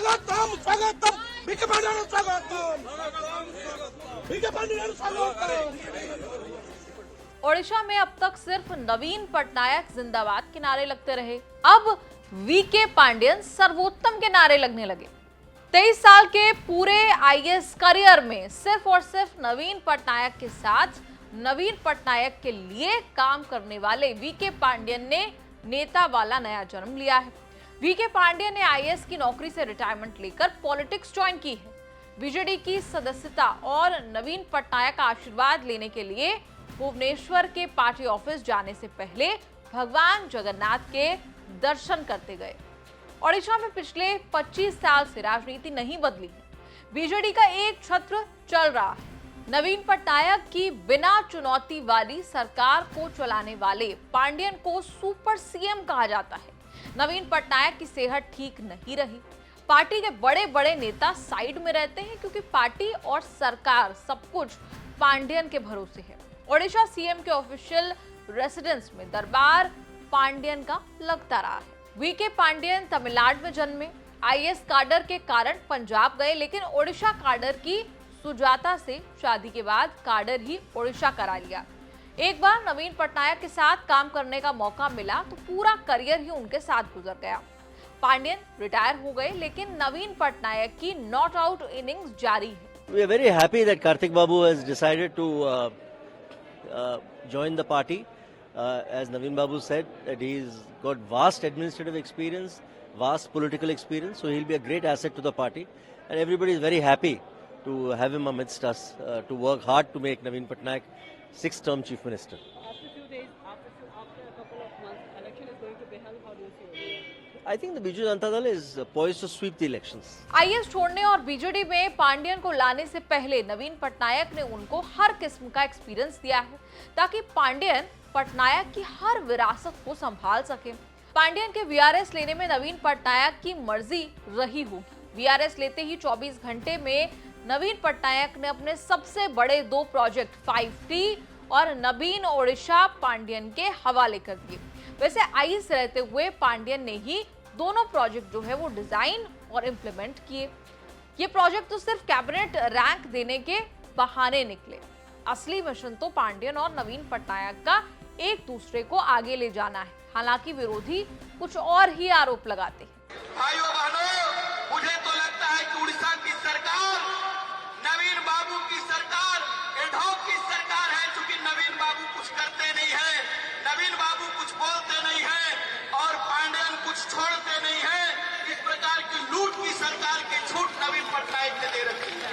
स्वागतम स्वागतम विखे पांड्यानु स्वागतम विखे पांड्यानु स्वागतम। ओडिशा में अब तक सिर्फ नवीन पटनायक जिंदाबाद के नारे लगते रहे, अब वीके पांड्यन सर्वोत्तम के नारे लगने लगे। 23 साल के पूरे आईएएस करियर में सिर्फ और सिर्फ नवीन पटनायक के साथ नवीन पटनायक के लिए काम करने वाले वीके पांड्यन ने नेता वाला नया जन्म लिया है। वीके पांड्यन ने आईएएस की नौकरी से रिटायरमेंट लेकर पॉलिटिक्स ज्वाइन की है। बीजेडी की सदस्यता और नवीन पटनायक का आशीर्वाद लेने के लिए भुवनेश्वर के पार्टी ऑफिस जाने से पहले भगवान जगन्नाथ के दर्शन करते गए। ओडिशा में पिछले 25 साल से राजनीति नहीं बदली है, बीजेडी का एक छत्र चल रहा है। नवीन पटनायक की बिना चुनौती वाली सरकार को चलाने वाले पांड्यन को सुपर सीएम कहा जाता है। नवीन पटनायक की सेहत ठीक नहीं रही। पार्टी के बड़े बड़े नेता साइड में रहते हैं क्योंकि पार्टी और सरकार सब कुछ पांड्यन के भरोसे है। ओडिशा सीएम के ऑफिशियल रेसिडेंस में दरबार पांड्यन का लगता रहा है। वीके पांड्यन तमिलनाडु में जन्मे, आईएएस काडर के कारण पंजाब गए, लेकिन ओडिशा काडर की सुजाता से शादी के बाद काडर ही ओडिशा करा लिया। एक बार नवीन पटनायक के साथ काम करने का मौका मिला तो पूरा करियर ही उनके साथ गुजर गया। पांड्यन रिटायर हो गए, लेकिन नवीन पटनायक की नॉट आउट इनिंग्स जारी है। We are very happy that Karthik Babu has decided to join the party. As Naveen Babu said, that he's got vast administrative experience, vast political experience, so he'll be a great asset to the party. And everybody is very happy to have him amidst us, to work hard to make Naveen Patnaik 6th-term Chief Minister. After a few days, after a couple of months, election is going to be held. How do you see it? I think the Biju Janata Dal is poised to sweep the elections. IAS छोड़ने और BJD में पांड्यन को लाने से पहले नवीन पटनायक ने उनको हर किस्म का एक्सपीरियंस दिया है ताकि पांड्यन पटनायक की हर विरासत को संभाल सके। पांड्यन के वीआरएस लेने में नवीन पटनायक की मर्जी रही होगी। वीआरएस लेते ही 24 घंटे में नवीन पटनायक ने अपने सबसे बड़े 2 प्रोजेक्ट 5T और नवीन ओडिशा पांड्यन के हवाले कर दिए। वैसे आईएएस रहते हुए पांड्यन ने ही दोनों प्रोजेक्ट जो है वो डिजाइन और इम्प्लीमेंट किए। ये प्रोजेक्ट तो सिर्फ कैबिनेट रैंक देने के बहाने निकले। असली मिशन तो पांड्यन और नवीन पटनायक का एक दूसरे को आगे ले जाना है। हालांकि विरोधी कुछ और ही आरोप लगाते हैं। भाइयों बहनों, मुझे तो लगता है कि उड़ीसा की सरकार नवीन बाबू की सरकार एडहॉक की सरकार है, क्योंकि नवीन बाबू कुछ करते नहीं है, नवीन बाबू कुछ बोलते नहीं है और पांड्यन कुछ छोड़ते नहीं है। इस प्रकार की लूट की सरकार की छूट नवीन पटनायक ने दे रखी है।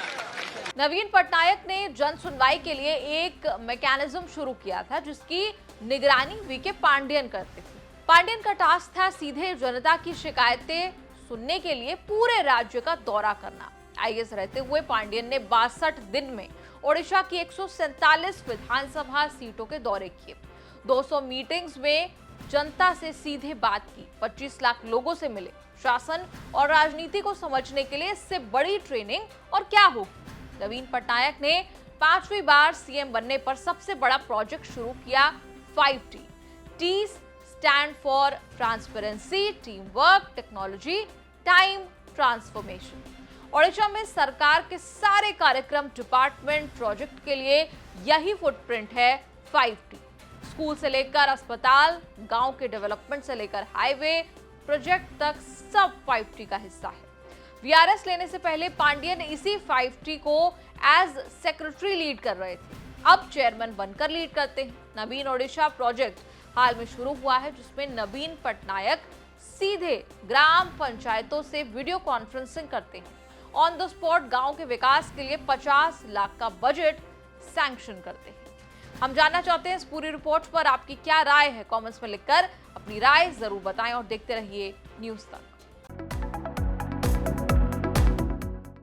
नवीन पटनायक ने जन सुनवाई के लिए एक मैकेनिज्म शुरू किया था जिसकी निगरानी वीके पांड्यन करते थे। पांड्यन का टास्क था सीधे जनता की शिकायतें सुनने के लिए पूरे राज्य का दौरा करना। आईएएस रहते हुए पांड्यन ने 62 दिन में ओडिशा की 147 विधानसभा सीटों के दौरे किए, 200 मीटिंग्स में जनता से सीधे बात की, 25 लाख लोगों से मिले। शासन और राजनीति को समझने के लिए इससे बड़ी ट्रेनिंग और क्या होगी। नवीन पटनायक ने 5वीं बार सीएम बनने पर सबसे बड़ा प्रोजेक्ट शुरू किया 5T। T stand for transparency, team work, technology, time, transformation. Odisha में सरकार के सारे कार्यक्रम, डिपार्टमेंट, प्रोजेक्ट के लिए यही फुटप्रिंट है 5T। स्कूल से लेकर अस्पताल, गांव के डेवलपमेंट से लेकर हाईवे प्रोजेक्ट तक सब 5T का हिस्सा है। वीआरएस लेने से पहले पांड्यन इसी 5T को एज सेक्रेटरी लीड कर रहे थे, अब चेयरमैन बनकर लीड करते हैं। नवीन ओडिशा प्रोजेक्ट हाल में शुरू हुआ है जिसमें नवीन पटनायक सीधे ग्राम पंचायतों से वीडियो कॉन्फ्रेंसिंग करते हैं। ऑन द स्पॉट गांव के विकास के लिए 50 लाख का बजट सैंक्शन करते हैं। हम जानना चाहते हैं इस पूरी रिपोर्ट पर आपकी क्या राय है। कमेंट्स में लिखकर अपनी राय जरूर बताएं और देखते रहिए न्यूज़ तक।